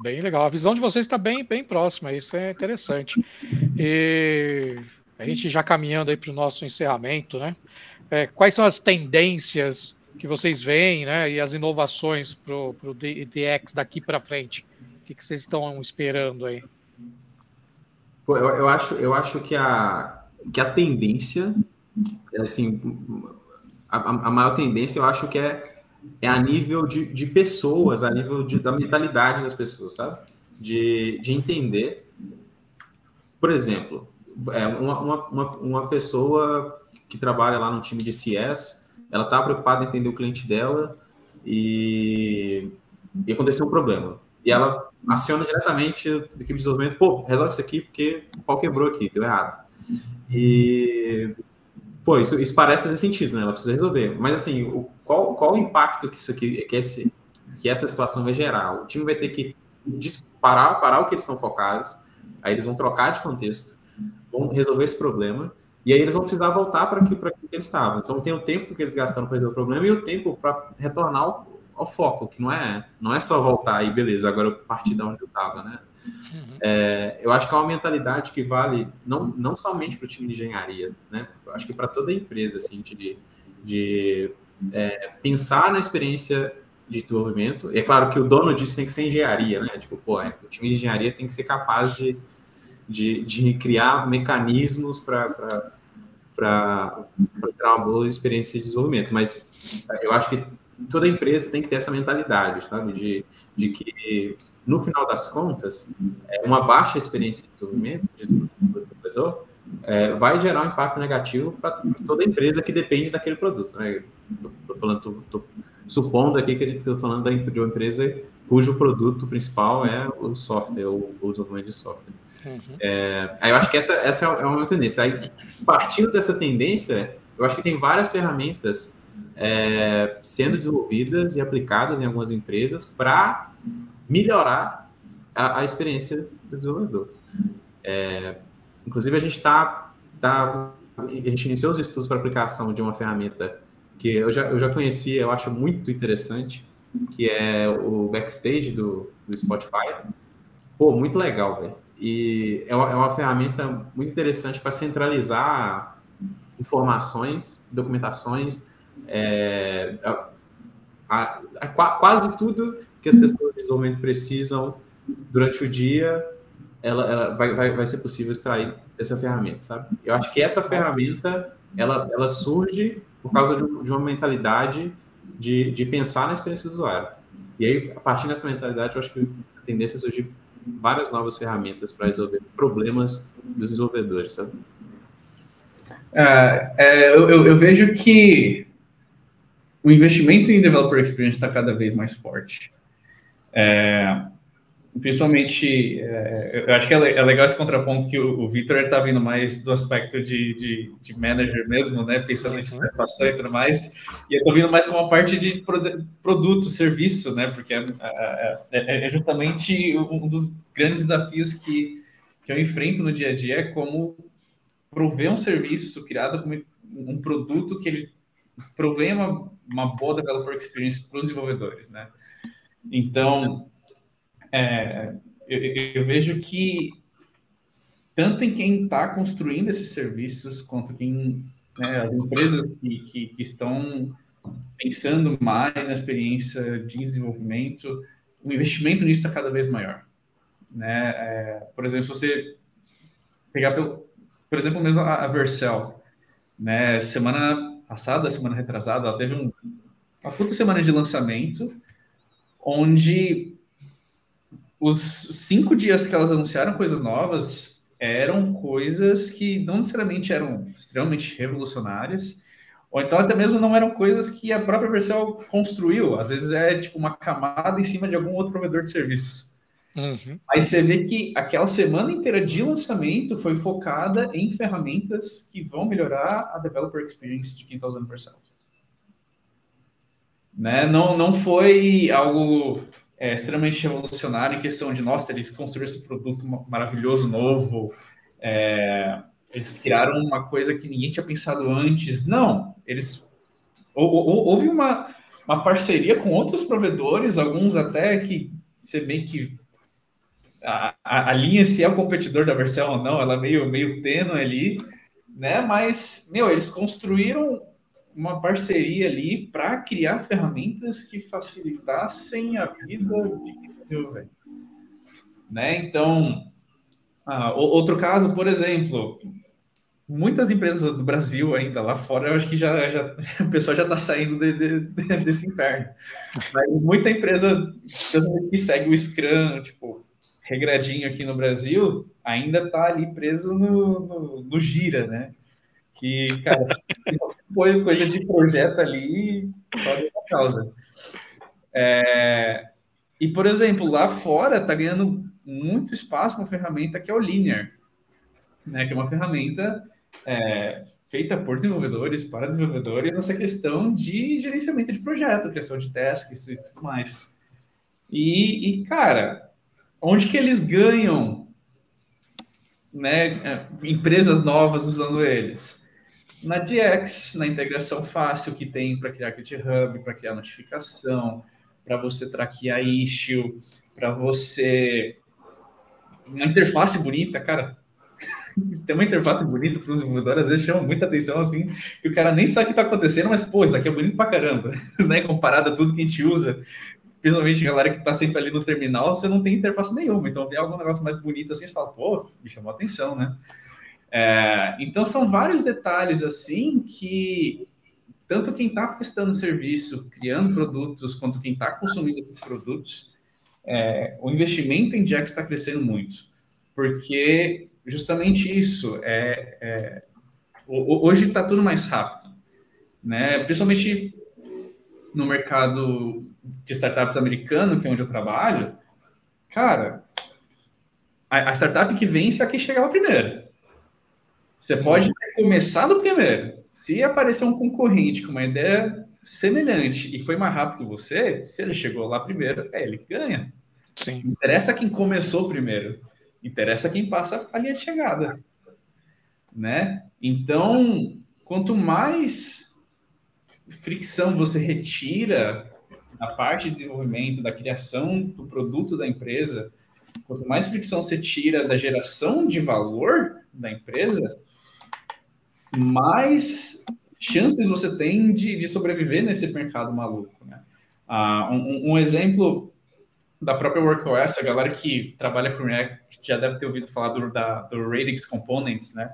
Bem legal. A visão de vocês está bem próxima, isso é interessante. E a gente já caminhando aí para o nosso encerramento, né? Quais são as tendências que vocês veem, né? E as inovações para o DX daqui para frente? O que vocês estão esperando aí? Pô, eu acho que a tendência, assim, a maior tendência, eu acho que é a nível de pessoas, a nível da mentalidade das pessoas, sabe? De entender. Por exemplo, uma pessoa que trabalha lá no time de CS, ela está preocupada em entender o cliente dela e aconteceu um problema. E ela aciona diretamente a equipe de desenvolvimento, pô, resolve isso aqui porque o pau quebrou aqui, deu errado. E, pô, isso parece fazer sentido, né? Ela precisa resolver. Mas, assim, qual o impacto que isso aqui, que essa situação vai gerar? O time vai ter que parar o que eles estão focados, aí eles vão trocar de contexto, vão resolver esse problema, e aí eles vão precisar voltar para aquilo que eles estavam. Então, tem o tempo que eles gastaram para resolver o problema e o tempo para retornar ao foco, que não é só voltar e beleza, agora eu parti de onde eu estava, né? Eu acho que é uma mentalidade que vale não somente para o time de engenharia, né? Eu acho que para toda empresa, assim, de pensar na experiência de desenvolvimento. E é claro que o dono disso tem que ser engenharia, né? Tipo, pô, o time de engenharia tem que ser capaz de criar mecanismos para ter uma boa experiência de desenvolvimento. Mas eu acho que toda empresa tem que ter essa mentalidade, sabe? De que, no final das contas, uma baixa experiência de desenvolvimento do desenvolvedor vai gerar um impacto negativo para toda empresa que depende daquele produto, né? Tô supondo aqui que a gente está falando de uma empresa cujo produto principal é o software, o desenvolvimento de software. Aí eu acho que essa é uma tendência. Aí, partindo dessa tendência, eu acho que tem várias ferramentas sendo desenvolvidas e aplicadas em algumas empresas para melhorar a experiência do desenvolvedor. Inclusive, a gente iniciou os estudos para aplicação de uma ferramenta que eu já conhecia, eu acho muito interessante, que é o Backstage do Spotify. Pô, muito legal, velho. E é uma ferramenta muito interessante para centralizar informações, documentações, quase tudo que as pessoas de desenvolvimento precisam durante o dia, ela vai ser possível extrair dessa ferramenta, sabe? Eu acho que essa ferramenta, ela surge por causa de uma mentalidade de pensar na experiência do usuário. E aí, a partir dessa mentalidade, eu acho que a tendência é surgir várias novas ferramentas para resolver problemas dos desenvolvedores, sabe? Eu vejo que o investimento em Developer Experience está cada vez mais forte. Principalmente, eu acho que é legal esse contraponto que o Victor está vindo mais do aspecto de manager mesmo, né? Pensando em satisfação e tudo mais. E eu estou vindo mais como uma parte de produto, serviço, né? Porque é justamente um dos grandes desafios que eu enfrento no dia a dia, é como prover um serviço criado como um produto que ele provém uma boa developer experience para os desenvolvedores, né? Então, eu vejo que tanto em quem está construindo esses serviços, quanto as empresas que estão pensando mais na experiência de desenvolvimento, o investimento nisso está cada vez maior, né? Por exemplo, se você pegar, por exemplo, mesmo a Vercel, né? Semana passada, semana retrasada, ela teve uma puta semana de lançamento, onde os 5 dias que elas anunciaram coisas novas eram coisas que não necessariamente eram extremamente revolucionárias, ou então até mesmo não eram coisas que a própria Vercel construiu. Às vezes é tipo uma camada em cima de algum outro provedor de serviço. Aí você vê que aquela semana inteira de lançamento foi focada em ferramentas que vão melhorar a developer experience de quem está usando Vercel. Né? Não foi algo extremamente revolucionário em questão de, nossa, eles construíram esse produto maravilhoso, novo, eles criaram uma coisa que ninguém tinha pensado antes. Não, houve uma parceria com outros provedores, alguns até que você meio que a linha, se é o competidor da versão ou não, ela é meio tênue ali, né? Mas, eles construíram uma parceria ali para criar ferramentas que facilitassem a vida de desenvolvedor, né? Então, outro caso, por exemplo, muitas empresas do Brasil ainda lá fora, eu acho que o pessoal já está saindo desse inferno. Mas muita empresa que segue o Scrum, tipo, regradinho aqui no Brasil, ainda está ali preso no Gira, né? Que, cara, foi coisa de projeto ali só dessa causa. E, por exemplo, lá fora está ganhando muito espaço uma ferramenta que é o Linear, né? Que é uma ferramenta feita por desenvolvedores, para desenvolvedores, nessa questão de gerenciamento de projeto, criação de tasks e tudo mais. E cara, onde que eles ganham, né, empresas novas usando eles? Na DX, na integração fácil que tem para criar GitHub, para criar notificação, para você traquear issue, para você... Uma interface bonita, cara. Tem uma interface bonita para os desenvolvedores, às vezes chama muita atenção, assim, que o cara nem sabe o que está acontecendo, mas, pô, isso aqui é bonito pra caramba, né? Comparado a tudo que a gente usa, principalmente a galera que está sempre ali no terminal, você não tem interface nenhuma, então vê algum negócio mais bonito assim, você fala, pô, me chamou a atenção, né? Então, são vários detalhes, assim, que tanto quem está prestando serviço, criando produtos, quanto quem está consumindo esses produtos, o investimento em Jax está crescendo muito, porque justamente isso, hoje está tudo mais rápido, né? Principalmente no mercado de startups americano, que é onde eu trabalho, cara, a startup que vence é a que chega lá primeiro. Você pode ter começado primeiro. Se aparecer um concorrente com uma ideia semelhante e foi mais rápido que você, se ele chegou lá primeiro, é ele que ganha. Sim. Não interessa quem começou primeiro, interessa quem passa a linha de chegada, né? Então, quanto mais fricção você retira da parte de desenvolvimento, da criação do produto da empresa, quanto mais fricção você tira da geração de valor da empresa, mais chances você tem de sobreviver nesse mercado maluco, né? Um exemplo da própria WorkOS, a galera que trabalha com React já deve ter ouvido falar do Radix Components, né?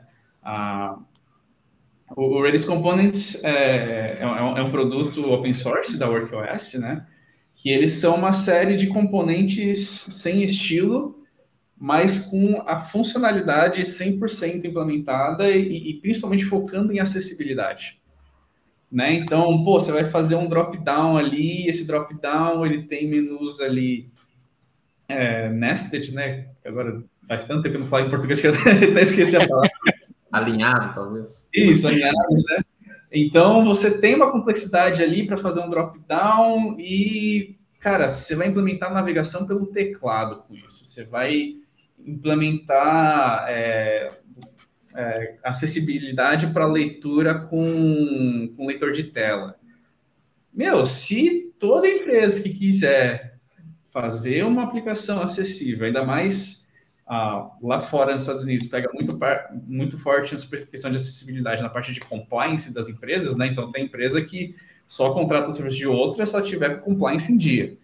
O Radix Components é um produto open source da WorkOS, né? Que eles são uma série de componentes sem estilo, mas com a funcionalidade 100% implementada e principalmente focando em acessibilidade, né? Então, pô, você vai fazer um drop-down ali, esse drop-down, ele tem menus ali nested, né? Agora faz tanto tempo que eu não falo em português que eu até esqueci a palavra. Alinhado, talvez. Isso, alinhados, né? Então, você tem uma complexidade ali para fazer um drop-down e, cara, você vai implementar navegação pelo teclado com isso. Você vai implementar acessibilidade para leitura com leitor de tela. Se toda empresa que quiser fazer uma aplicação acessível, ainda mais lá fora nos Estados Unidos, pega muito forte essa questão de acessibilidade na parte de compliance das empresas, né? Então, tem empresa que só contrata o serviço de outra se ela tiver com compliance em dia,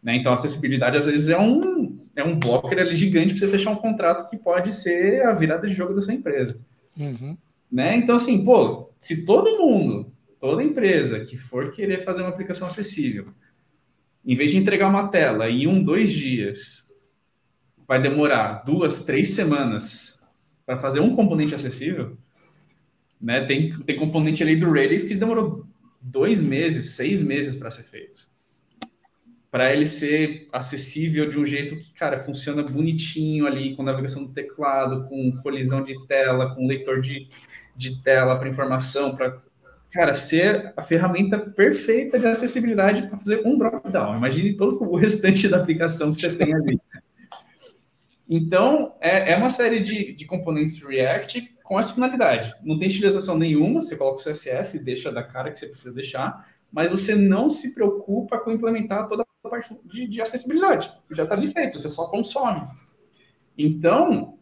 né? Então, a acessibilidade, às vezes, é um blocker ali gigante para você fechar um contrato que pode ser a virada de jogo da sua empresa. Uhum. Né? Então, assim, pô, se toda empresa que for querer fazer uma aplicação acessível, em vez de entregar uma tela em 2 dias, vai demorar 2, 3 semanas para fazer um componente acessível, né? Tem componente ali do Redis que demorou 2 meses, 6 meses para ser feito. Para ele ser acessível de um jeito que, cara, funciona bonitinho ali, com navegação do teclado, com colisão de tela, com leitor de tela para informação, para, cara, ser a ferramenta perfeita de acessibilidade para fazer um drop-down. Imagine todo o restante da aplicação que você tem ali. Então, é uma série de componentes React com essa finalidade. Não tem estilização nenhuma, você coloca o CSS e deixa da cara que você precisa deixar, mas você não se preocupa com implementar toda parte de acessibilidade. Já está ali feito, você só consome. Então,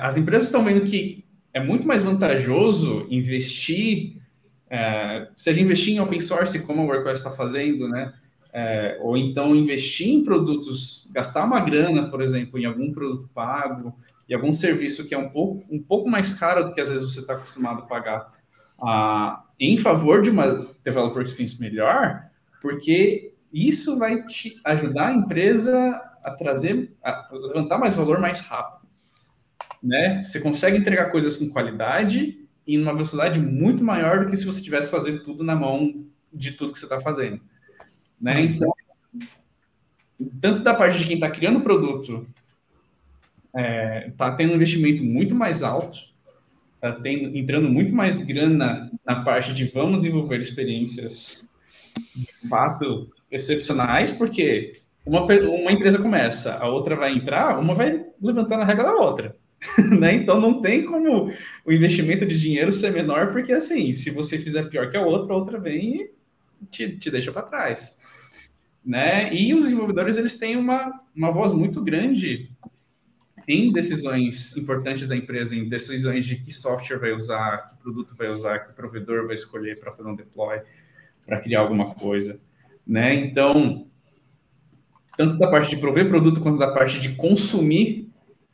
as empresas estão vendo que é muito mais vantajoso investir, seja investir em open source, como a WorkOS está fazendo, né? Ou então investir em produtos, gastar uma grana, por exemplo, em algum produto pago, e algum serviço que é um pouco mais caro do que às vezes você está acostumado a pagar, em favor de uma developer experience melhor, porque isso vai te ajudar a empresa a levantar mais valor mais rápido, né? Você consegue entregar coisas com qualidade e em uma velocidade muito maior do que se você tivesse fazendo tudo na mão de tudo que você está fazendo, né? Então, tanto da parte de quem está criando o produto, está tendo um investimento muito mais alto, está entrando muito mais grana na parte de vamos desenvolver experiências de fato excepcionais, porque uma empresa começa, a outra vai entrar, uma vai levantar na regra da outra. Né? Então não tem como o investimento de dinheiro ser menor, porque assim, se você fizer pior que a outra vem e te deixa para trás. Né? E os desenvolvedores eles têm uma voz muito grande em decisões importantes da empresa, em decisões de que software vai usar, que produto vai usar, que provedor vai escolher para fazer um deploy, para criar alguma coisa. Né? Então, tanto da parte de prover produto quanto da parte de consumir,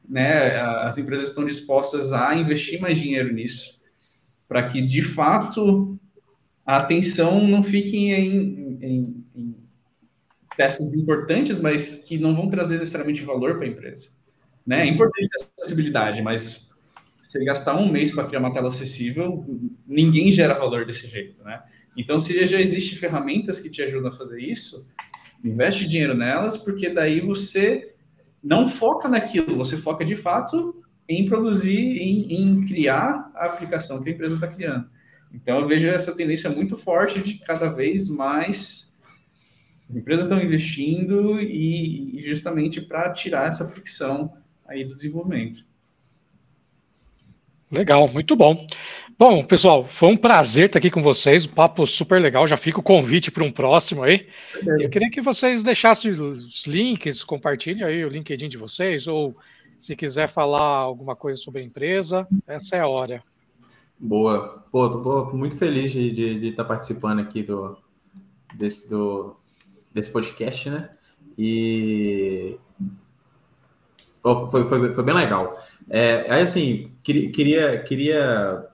né, as empresas estão dispostas a investir mais dinheiro nisso, para que, de fato, a atenção não fique em peças importantes, mas que não vão trazer necessariamente valor para a empresa. Né? É importante a acessibilidade, mas você gastar um mês para criar uma tela acessível, ninguém gera valor desse jeito. Né? Então, se já existem ferramentas que te ajudam a fazer isso, investe dinheiro nelas, porque daí você não foca naquilo, você foca de fato em produzir, em criar a aplicação que a empresa está criando. Então, eu vejo essa tendência muito forte de cada vez mais as empresas estão investindo e justamente para tirar essa fricção aí do desenvolvimento. Legal, muito bom. Bom, pessoal, foi um prazer estar aqui com vocês, um papo super legal, já fica o convite para um próximo aí. Eu queria que vocês deixassem os links, compartilhem aí o LinkedIn de vocês, ou se quiser falar alguma coisa sobre a empresa, essa é a hora. Boa. Pô, tô muito feliz de estar participando aqui desse podcast, né? E foi bem legal. Aí, assim, queria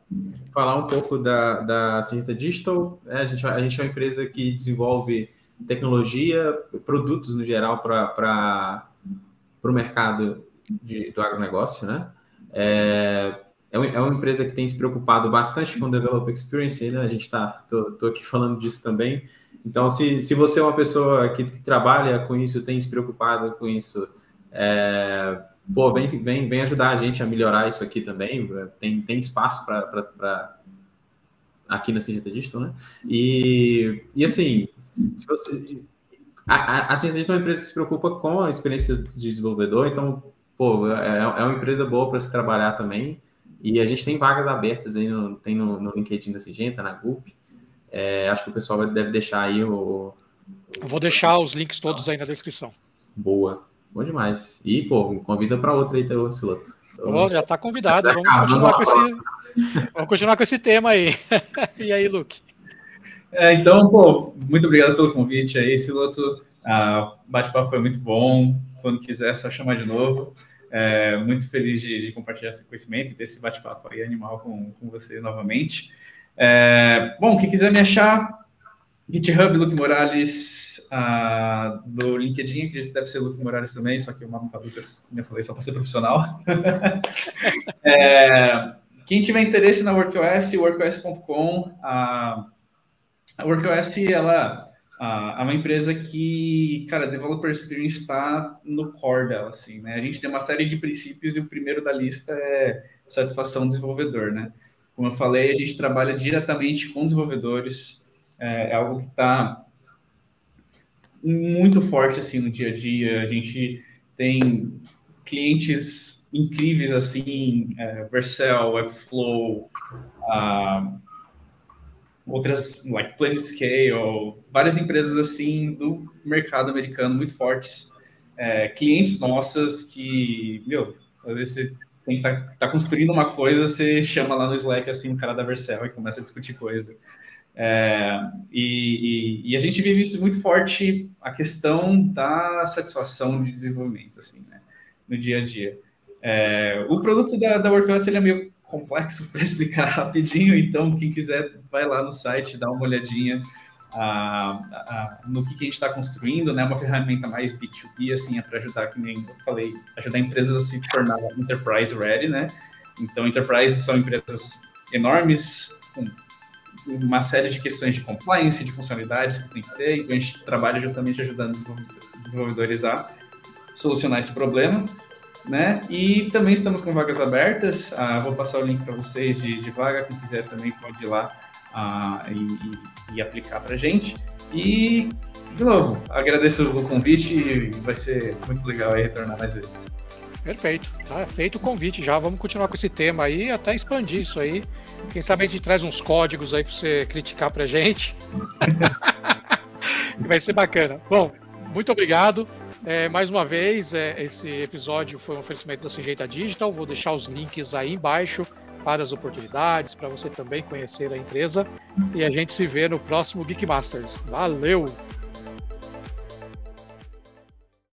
falar um pouco da Syngenta Digital. A gente é uma empresa que desenvolve tecnologia, produtos no geral para o mercado do agronegócio, né? É uma empresa que tem se preocupado bastante com o Developer Experience, né? Tô aqui falando disso também. Então, se você é uma pessoa que trabalha com isso, tem se preocupado com isso, vem ajudar a gente a melhorar isso aqui também. Tem espaço para aqui na Syngenta Digital, né? E assim, se você... A Syngenta Digital é uma empresa que se preocupa com a experiência de desenvolvedor, então, é uma empresa boa para se trabalhar também. E a gente tem vagas abertas aí, tem no LinkedIn da Syngenta, na GUP. Acho que o pessoal deve deixar aí Eu vou deixar os links todos aí na descrição. Boa. Bom demais. E, me convida para outra aí, Siloto. Já está convidado. Vamos continuar com esse tema aí. E aí, Luke? Então, muito obrigado pelo convite aí, Siloto. Bate-papo foi muito bom. Quando quiser, é só chamar de novo. Muito feliz de compartilhar esse conhecimento e ter esse bate-papo aí animal com você novamente. Quem quiser me achar, GitHub, Luke Morales, do LinkedIn, acredito que deve ser Luke Morales também, só que o nome para Lucas, como eu falei, só para ser profissional. Quem tiver interesse na WorkOS, workos.com, a WorkOS, ela é uma empresa que, cara, Developer Experience está no core dela, assim, né? A gente tem uma série de princípios e o primeiro da lista é satisfação do desenvolvedor, né? Como eu falei, a gente trabalha diretamente com desenvolvedores, é algo que está muito forte, assim, no dia a dia. A gente tem clientes incríveis, assim, Vercel, Webflow, outras, like Planiscale, várias empresas assim do mercado americano muito fortes, clientes nossas que, às vezes você tá construindo uma coisa, você chama lá no Slack assim, o cara da Vercel e começa a discutir coisa. E a gente vive isso muito forte, a questão da satisfação de desenvolvimento, assim, né, no dia a dia. O produto da WordPress, ele é meio complexo para explicar rapidinho, então quem quiser vai lá no site, dá uma olhadinha no que a gente está construindo, né, uma ferramenta mais B2B, assim, para ajudar, que nem eu falei, ajudar empresas a se tornar enterprise ready, né, então enterprises são empresas enormes, com uma série de questões de compliance, de funcionalidades que tem que ter, então a gente trabalha justamente ajudando os desenvolvedores a solucionar esse problema, né? E também estamos com vagas abertas, vou passar o link para vocês de vaga, quem quiser também pode ir lá e aplicar para a gente. E, de novo, agradeço o convite, vai ser muito legal aí retornar mais vezes. Perfeito, tá feito o convite já, vamos continuar com esse tema aí, até expandir isso aí. Quem sabe a gente traz uns códigos aí para você criticar pra gente. Vai ser bacana. Bom, muito obrigado. Mais uma vez, esse episódio foi um oferecimento da Sinjeita Digital. Vou deixar os links aí embaixo para as oportunidades, para você também conhecer a empresa. E a gente se vê no próximo Geek Masters. Valeu!